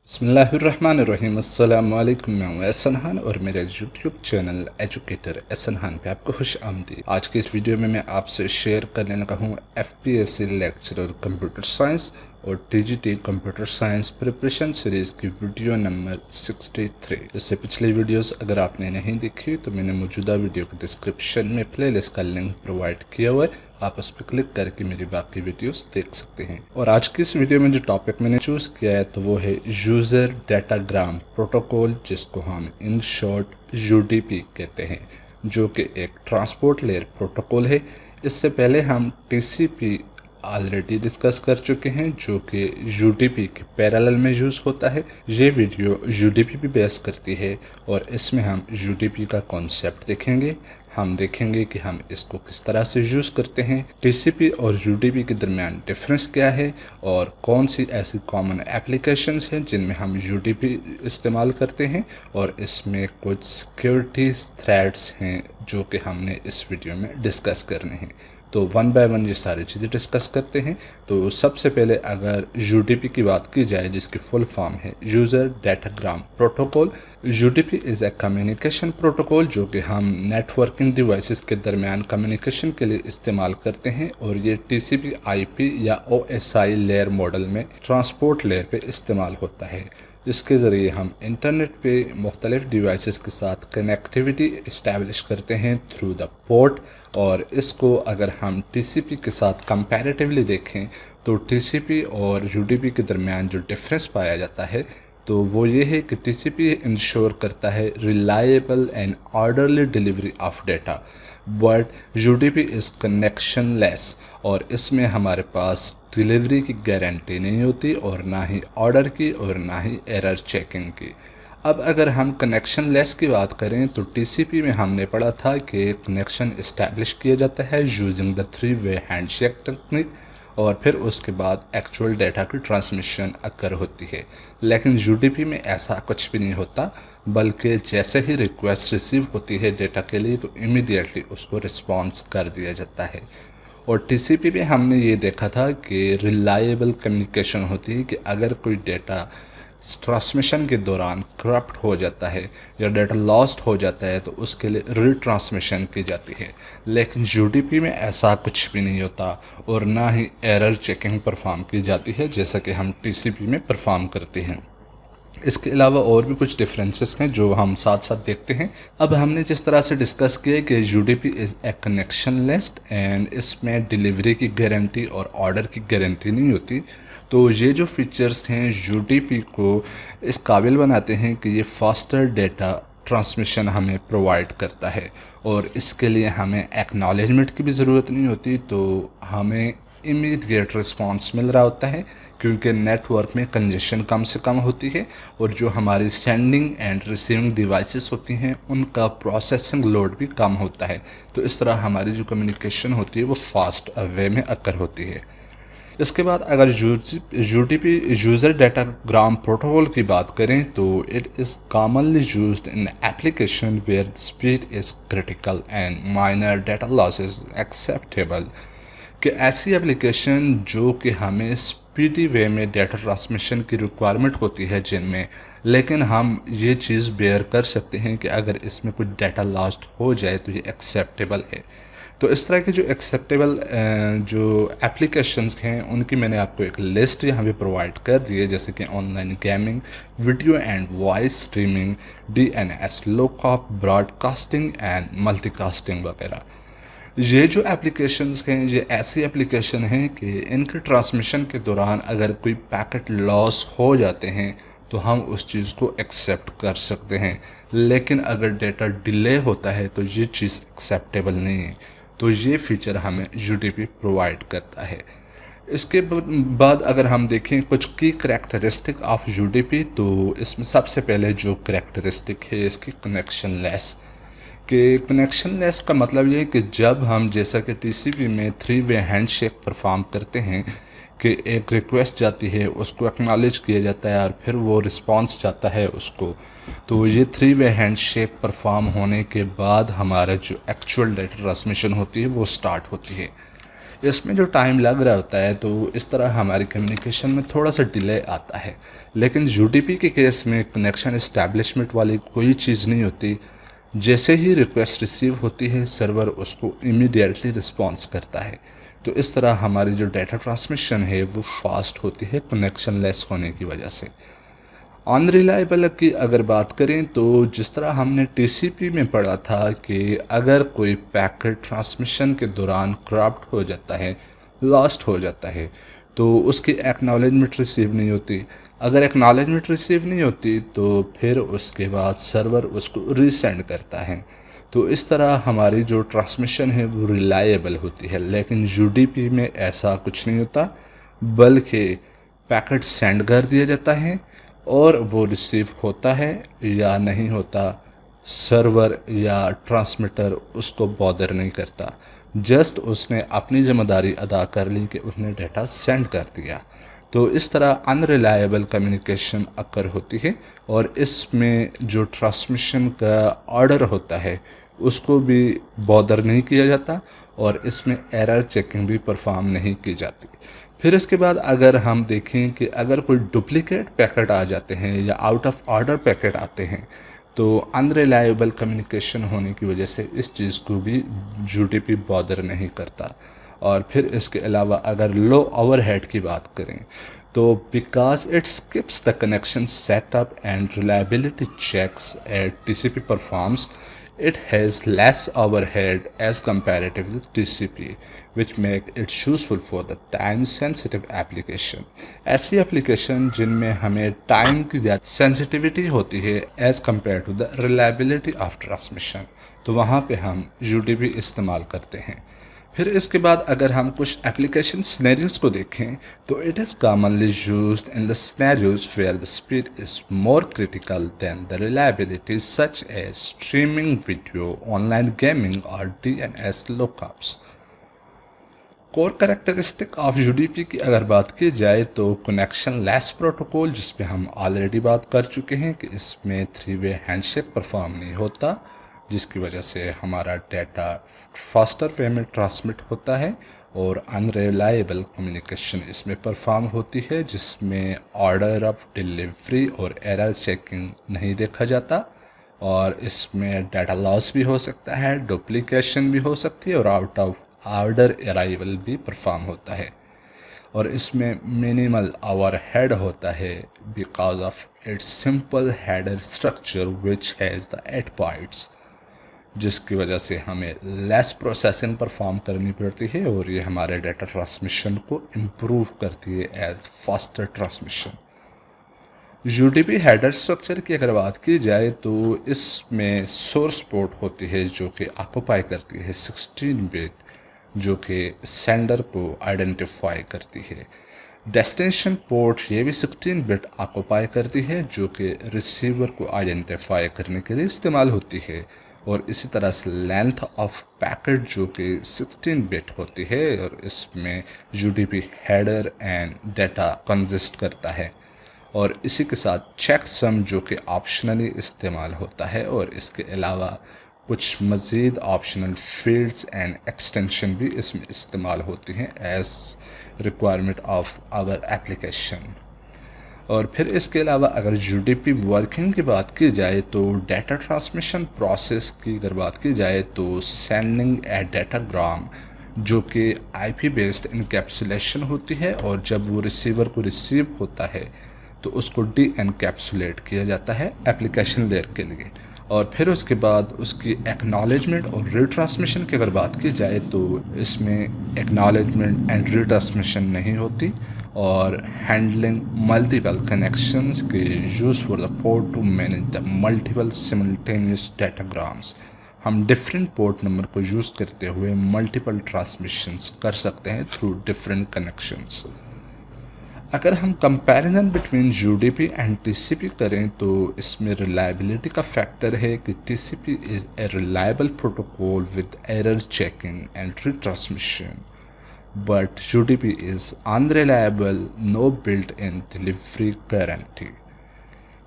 बिस्मिल्लाहिर्रहमानिर्रहीम। अस्सलाम वालेकुम। मैं हूं एहसन खान और मेरे YouTube channel educator Ehsan Khan पे आपको खुश आमदीद। आज के इस वीडियो में मैं आपसे शेयर करने लगा हूं एफपीएससी लेक्चरर कंप्यूटर साइंस और TGT computer science preparation series की वीडियो नंबर 63। इससे पिछली वीडियोस अगर आपने नहीं देखी तो मैंने मौजूदा वीडियो के डिस्क्रिप्शन में प्लेलिस्ट का लिंक प्रोवाइड किया हुआ है, आप उस पर क्लिक करके मेरी बाकी वीडियोस देख सकते हैं। और आज की इस वीडियो में जो टॉपिक मैंने चूज़ किया है तो वो है यूज़र डाटाग्राम प्रोटोकॉल, जिसको हम इन शॉर्ट यूडीपी कहते हैं, जो कि एक ट्रांसपोर्ट लेयर प्रोटोकॉल है। इससे पहले हम टीसीपी ऑलरेडी डिस्कस कर चुके हैं, जो कि यूडीपी के पैरेलल में यूज़ होता है। ये वीडियो यूडीपी पे बेस करती है और इसमें हम यूडीपी का कॉन्सेप्ट देखेंगे। हम देखेंगे कि हम इसको किस तरह से यूज़ करते हैं, टीसीपी और यूडीपी के दरमियान डिफरेंस क्या है और कौन सी ऐसी कॉमन एप्लीकेशंस हैं जिनमें हम यूडीपी इस्तेमाल करते हैं, और इसमें कुछ सिक्योरिटी थ्रेट्स हैं जो कि हमने इस वीडियो में डिस्कस करने हैं। तो वन बाय वन ये सारी चीज़ें डिस्कस करते हैं। तो सबसे पहले अगर यूडीपी की बात की जाए, जिसकी फुल फॉर्म है user datagram protocol. UDP is a communication protocol जो कि हम नेटवर्किंग डिवाइसेस के दरमियान कम्युनिकेशन के लिए इस्तेमाल करते हैं, और ये टीसीपी आईपी या ओएसआई लेयर मॉडल में ट्रांसपोर्ट लेयर पे इस्तेमाल होता है। इसके ज़रिए हम इंटरनेट पे मुख्तलिफ डिवाइसेस के साथ कनेक्टिविटी इस्टेब्लिश करते हैं थ्रू द पोर्ट। और इसको अगर हम टीसीपी के साथ कंपैरेटिवली देखें तो टीसीपी और यूडीपी के दरमियान जो डिफरेंस पाया जाता है तो वो ये है कि टीसीपी इंश्योर करता है reliable and orderly delivery of data, but UDP is connectionless, और इसमें हमारे पास डिलीवरी की गारंटी नहीं होती और ना ही ऑर्डर की और ना ही एरर चेकिंग की। अब अगर हम कनेक्शन लेस की बात करें तो टीसीपी में हमने पढ़ा था कि कनेक्शन इस्टेब्लिश किया जाता है यूजिंग द 3-वे हैंडशेक टेक्निक, और फिर उसके बाद एक्चुअल डेटा की ट्रांसमिशन अकर होती है। लेकिन यूडीपी में ऐसा कुछ भी नहीं होता, बल्कि जैसे ही रिक्वेस्ट रिसीव होती है डेटा के लिए तो इमीडिएटली उसको रिस्पॉन्स कर दिया जाता है। और टीसीपी में हमने ये देखा था कि रिलायबल कम्युनिकेशन होती है कि अगर कोई डेटा ट्रांसमिशन के दौरान करप्ट हो जाता है या डेटा लॉस्ट हो जाता है तो उसके लिए रीट्रांसमिशन की जाती है। लेकिन यूडीपी में ऐसा कुछ भी नहीं होता और ना ही एरर चेकिंग परफॉर्म की जाती है जैसा कि हम टीसीपी में परफॉर्म करते हैं। इसके अलावा और भी कुछ डिफरेंसेस हैं जो हम साथ साथ देखते हैं। अब हमने जिस तरह से डिस्कस किया कि UDP is a connection list and इसमें डिलीवरी की गारंटी और ऑर्डर की गारंटी नहीं होती, तो ये जो फीचर्स हैं यूडीपी को इस काबिल बनाते हैं कि ये फास्टर डेटा ट्रांसमिशन हमें प्रोवाइड करता है, और इसके लिए हमें एक्नॉलेजमेंट की भी ज़रूरत नहीं होती, तो हमें इमीडिएट रिस्पांस मिल रहा होता है क्योंकि नेटवर्क में कंजेशन कम से कम होती है, और जो हमारी सेंडिंग एंड रिसीविंग डिवाइसेस होती हैं उनका प्रोसेसिंग लोड भी कम होता है। तो इस तरह हमारी जो कम्युनिकेशन होती है वो फास्ट वे में अकर होती है। इसके बाद अगर यूडीपी यूज़र डाटाग्राम प्रोटोकॉल की बात करें तो it is commonly used in application where speed is critical and minor data loss is acceptable, कि ऐसी एप्लीकेशन जो कि हमें स्पीडी वे में डेटा ट्रांसमिशन की रिक्वायरमेंट होती है जिनमें, लेकिन हम ये चीज़ बेयर कर सकते हैं कि अगर इसमें कुछ डेटा लॉस्ट हो जाए तो ये एक्सेप्टेबल है। तो इस तरह के जो एक्सेप्टेबल जो एप्लीकेशंस हैं उनकी मैंने आपको एक लिस्ट यहाँ पे प्रोवाइड कर दी है, जैसे कि online gaming, video and voice streaming, DNS, lookup, broadcasting and multicasting वगैरह। ये जो एप्लीकेशंस हैं ये ऐसी एप्लीकेशन हैं कि इनके ट्रांसमिशन के दौरान अगर कोई पैकेट लॉस हो जाते हैं तो हम उस चीज़ को एक्सेप्ट कर सकते हैं, लेकिन अगर डेटा डिले होता है तो ये चीज़ एक्सेप्टेबल नहीं है। तो ये फीचर हमें यूडीपी प्रोवाइड करता है। इसके बाद अगर हम देखें कुछ की करैक्टरिस्टिक ऑफ यूडीपी, तो इसमें सबसे पहले जो करैक्टरिस्टिक है इसकी कनेक्शन लेस। कि कनेक्शन लेस का मतलब ये है कि जब हम जैसा कि टीसीपी में 3-वे हैंडशेक परफॉर्म करते हैं कि एक रिक्वेस्ट जाती है, उसको एक्नॉलेज किया जाता है और फिर वो रिस्पांस जाता है उसको, तो ये 3-वे हैंडशेक परफॉर्म होने के बाद हमारा जो एक्चुअल डेटा ट्रांसमिशन होती है वो स्टार्ट होती है। इसमें जो टाइम लग रहा होता है तो इस तरह हमारी कम्युनिकेशन में थोड़ा सा डिले आता है। लेकिन यूडीपी के केस में कनेक्शन इस्टेब्लिशमेंट वाली कोई चीज़ नहीं होती। जैसे ही रिक्वेस्ट रिसीव होती है सर्वर उसको इमीडिएटली रिस्पॉन्स करता है। तो इस तरह हमारी जो डाटा ट्रांसमिशन है वो फास्ट होती है कनेक्शन लेस होने की वजह से। अनरिलायबल की अगर बात करें तो जिस तरह हमने टीसीपी में पढ़ा था कि अगर कोई पैकेट ट्रांसमिशन के दौरान करप्ट हो जाता है, लॉस्ट हो जाता है, तो उसकी एक्नॉलेजमेंट रिसीव नहीं होती। अगर एक्नॉलेजमेंट रिसीव नहीं होती तो फिर उसके बाद सर्वर उसको रीसेंड करता है। तो इस तरह हमारी जो ट्रांसमिशन है वो रिलायबल होती है। लेकिन यूडीपी में ऐसा कुछ नहीं होता, बल्कि पैकेट सेंड कर दिया जाता है और वो रिसीव होता है या नहीं होता, सर्वर या ट्रांसमीटर उसको बॉदर नहीं करता। जस्ट उसने अपनी जिम्मेदारी अदा कर ली कि उसने डाटा सेंड कर दिया। तो इस तरह अनरिलायबल कम्युनिकेशन अकर होती है और इसमें जो ट्रांसमिशन का ऑर्डर होता है उसको भी बॉदर नहीं किया जाता और इसमें एरर चेकिंग भी परफॉर्म नहीं की जाती। फिर इसके बाद अगर हम देखें कि अगर कोई डुप्लीकेट पैकेट आ जाते हैं या आउट ऑफ ऑर्डर पैकेट आते हैं तो अनरिलायबल कम्युनिकेशन होने की वजह से इस चीज़ को भी यूडीपी बॉदर नहीं करता। और फिर इसके अलावा अगर लो ओवरहेड की बात करें तो because it skips the connection setup and reliability checks at TCP performs, it has less overhead as comparative with TCP, which make it useful for the time sensitive application। ऐसी एप्लीकेशन जिनमें हमें time की ज़्यादा sensitivity होती है as compared to the reliability of transmission, तो वहाँ पे हम UDP इस्तेमाल करते हैं। फिर इसके बाद अगर हम कुछ एप्लीकेशन सिनेरियोज को देखें तो it is commonly used in the scenarios where the speed is more critical than the reliability, such as streaming video, online gaming और DNS lookups. Core characteristic of UDP की अगर बात की जाए तो कनेक्शन लेस प्रोटोकॉल, जिस पे हम ऑलरेडी बात कर चुके हैं कि इसमें 3-वे हैंडशेक परफॉर्म नहीं होता, जिसकी वजह से हमारा डाटा फास्टर वे में ट्रांसमिट होता है। और अनरिलायबल कम्युनिकेशन इसमें परफॉर्म होती है जिसमें ऑर्डर ऑफ डिलीवरी और एरर चेकिंग नहीं देखा जाता और इसमें डाटा लॉस भी हो सकता है, डुप्लीकेशन भी हो सकती है और आउट ऑफ ऑर्डर अराइवल भी परफॉर्म होता है। और इसमें मिनिमल ओवरहेड होता है because of its simple header structure which has the 8 bytes, जिसकी वजह से हमें लेस प्रोसेसिंग परफॉर्म करनी पड़ती है और ये हमारे डाटा ट्रांसमिशन को इम्प्रूव करती है as faster transmission. UDP header structure की अगर बात की जाए तो इसमें सोर्स पोर्ट होती है जो कि ऑक्यूपाई करती है 16 बिट, जो कि सेंडर को आइडेंटिफाई करती है। डेस्टिनेशन पोर्ट ये भी 16 बिट ऑक्यूपाई करती है जो कि रिसीवर को आइडेंटिफाई करने के लिए इस्तेमाल होती है। और इसी तरह से लेंथ ऑफ पैकेट जो कि 16 बिट होती है और इसमें UDP header and data consist करता है। और इसी के साथ चेकसम जो कि ऑप्शनली इस्तेमाल होता है और इसके अलावा कुछ मज़ीद ऑप्शनल फील्ड्स एंड एक्सटेंशन भी इसमें इस्तेमाल होती हैं as requirement of our application. और फिर इसके अलावा अगर UDP वर्किंग की बात की जाए तो डाटा ट्रांसमिशन प्रोसेस की अगर बात की जाए तो सेंडिंग ए डाटाग्राम जो कि IP बेस्ड इनकैप्सुलेशन होती है और जब वो रिसीवर को रिसीव होता है तो उसको डी-एनकैप्सुलेट किया जाता है एप्लीकेशन लेयर के लिए। और फिर उसके बाद उसकी एक्नॉलेजमेंट और रिट्रांसमिशन की अगर बात की जाए तो इसमें एक्नॉलेजमेंट एंड रिट्रांसमिशन नहीं होती और हैंडलिंग मल्टीपल कनेक्शंस के use for the port to manage the multiple simultaneous datagrams. हम डिफरेंट पोर्ट नंबर को यूज़ करते हुए मल्टीपल ट्रांसमिशंस कर सकते हैं थ्रू डिफरेंट कनेक्शंस। अगर हम comparison between UDP and TCP करें तो इसमें रिलायबिलिटी का फैक्टर है कि TCP is a reliable protocol with error checking and retransmission, but UDP is unreliable, no built-in delivery guarantee।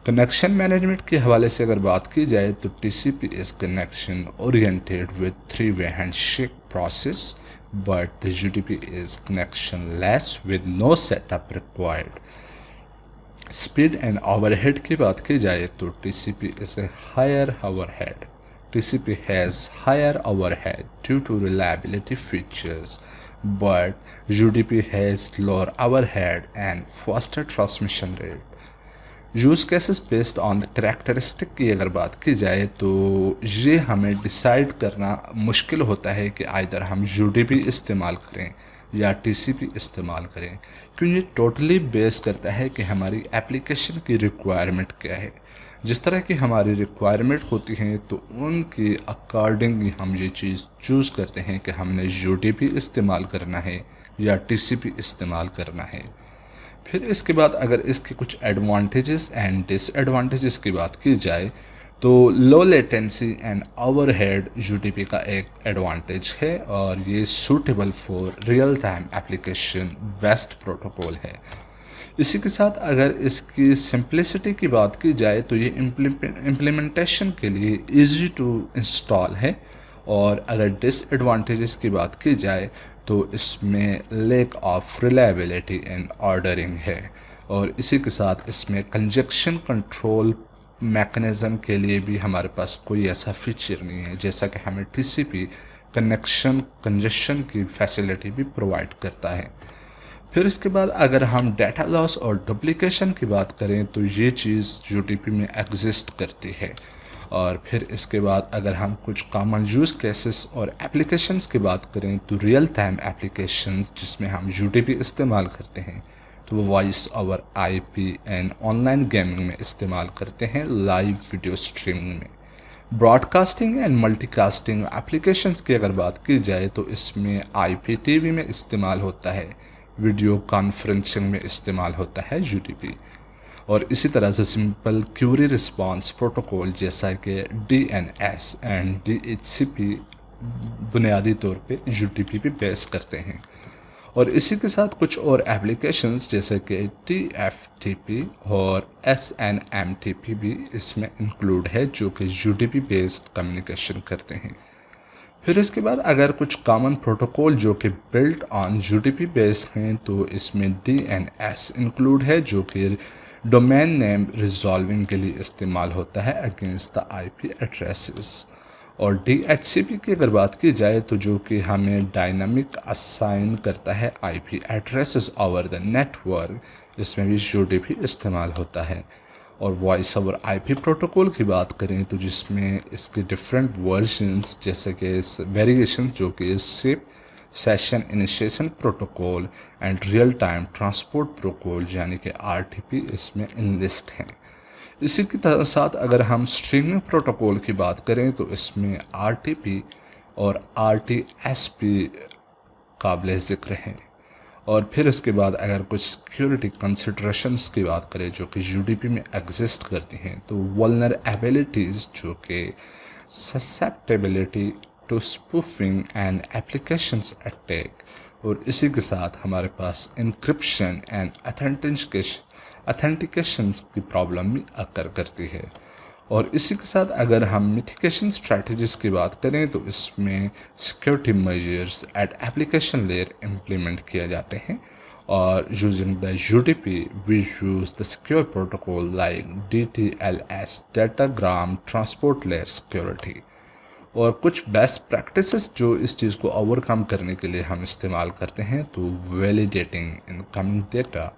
Connection management के हवाले से अगर बात की जाए तो TCP is connection oriented with 3-way handshake process but the UDP is connectionless with no setup required. Speed and overhead की बात की जाए तो TCP is a higher overhead. TCP has higher overhead due to reliability features, but UDP has lower overhead and faster transmission rate. Use cases based on the characteristic की अगर बात की जाए तो ये हमें डिसाइड करना मुश्किल होता है कि आइदर हम UDP इस्तेमाल करें या TCP इस्तेमाल करें, क्योंकि ये टोटली बेस करता है कि हमारी एप्लीकेशन की रिक्वायरमेंट क्या है। जिस तरह की हमारी रिक्वायरमेंट होती है तो उनके अकॉर्डिंग हम ये चीज़ चूज़ करते हैं कि हमने UDP इस्तेमाल करना है या TCP इस्तेमाल करना है। फिर इसके बाद अगर इसके कुछ एडवांटेजेस एंड डिसएडवांटेजेस की बात की जाए तो low latency and overhead UDP का एक एडवांटेज है और ये suitable for real time application best protocol है। इसी के साथ अगर इसकी सिंप्लिसिटी की बात की जाए तो ये इम्प्लीमेंटेशन के लिए इजी टू इंस्टॉल है। और अगर डिसएडवांटेजेस की बात की जाए तो इसमें lack of reliability and ordering है। और इसी के साथ इसमें कंजक्शन कंट्रोल मैकेनिज़्म के लिए भी हमारे पास कोई ऐसा फीचर नहीं है, जैसा कि हमें TCP कनेक्शन कंजक्शन की फैसिलिटी भी प्रोवाइड करता है। फिर इसके बाद अगर हम डाटा लॉस और डुप्लीकेशन की बात करें तो ये चीज़ UDP में एग्जिस्ट करती है। और फिर इसके बाद अगर हम कुछ कॉमन यूज़ केसेस और एप्लीकेशंस की बात करें तो रियल टाइम एप्लीकेशन जिसमें हम UDP इस्तेमाल करते हैं तो वो voice over IP and online gaming में इस्तेमाल करते हैं, लाइव वीडियो स्ट्रीमिंग में। ब्रॉडकास्टिंग एंड मल्टीकास्टिंग एप्लीकेशंस की अगर बात की जाए तो इसमें IPTV में इस्तेमाल होता है, वीडियो कॉन्फ्रेंसिंग में इस्तेमाल होता है UDP। और इसी तरह से सिंपल क्यूरी रिस्पांस प्रोटोकॉल जैसा कि DNS एंड DHCP बुनियादी तौर पे UDP पे बेस करते हैं। और इसी के साथ कुछ और एप्लीकेशंस जैसे कि TFTP और SNMTP भी इसमें इंक्लूड है जो कि UDP बेस्ड कम्युनिकेशन करते हैं। फिर इसके बाद अगर कुछ कॉमन प्रोटोकॉल जो कि बिल्ट ऑन UDP बेस्ड हैं तो इसमें DNS इंक्लूड है जो कि डोमेन नेम रिजॉल्विंग के लिए इस्तेमाल होता है अगेंस्ट द IP एड्रेसेस। और DHCP की अगर बात की जाए तो जो कि हमें डायनामिक असाइन करता है IP addresses over the network, इसमें भी UDP इस्तेमाल होता है। और वॉइस ओवर IP प्रोटोकॉल की बात करें तो जिसमें इसके डिफरेंट वर्जन्स जैसे कि वेरिएशन जो कि SIP session initiation protocol and real time transport protocol यानी कि RTP इसमें इनलिस्ट हैं। इसी के साथ अगर हम स्ट्रीमिंग प्रोटोकॉल की बात करें तो इसमें RTP और RTSP काबिल ज़िक्र हैं। और फिर इसके बाद अगर कुछ सिक्योरिटी कंसिडरेशंस की बात करें जो कि UDP में एग्जिस्ट करती हैं तो वल्नरेबिलिटीज़ जो कि susceptibility to spoofing and applications attack, और इसी के साथ हमारे पास इंक्रिप्शन एंड अथेंटिकेशन की प्रॉब्लम भी अकर करती है। और इसी के साथ अगर हम मिटिगेशन स्ट्रैटेजीज की बात करें तो इसमें security measures at application layer implement किए जाते हैं। और using the UDP we use the secure protocol like DTLS datagram transport layer security. और कुछ बेस्ट प्रैक्टिसेस जो इस चीज़ को ओवरकम करने के लिए हम इस्तेमाल करते हैं तो validating incoming data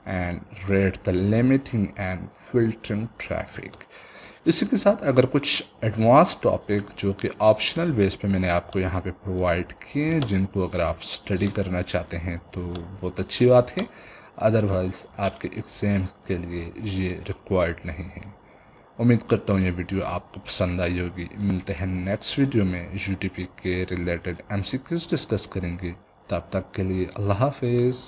and rate the limiting and filtering traffic. इसी के साथ अगर कुछ एडवांस टॉपिक जो कि ऑप्शनल बेस पे मैंने आपको यहाँ पे प्रोवाइड किए हैं जिनको अगर आप स्टडी करना चाहते हैं तो बहुत अच्छी बात है, अदरवाइज़ आपके एग्ज़ाम्स के लिए ये रिक्वायर्ड नहीं है। उम्मीद करता हूँ ये वीडियो आपको पसंद आई होगी। मिलते हैं नेक्स्ट वीडियो में UDP के रिलेटेड MCQs डिस्कस करेंगे। तब तक के लिए अल्लाह हाफिज़।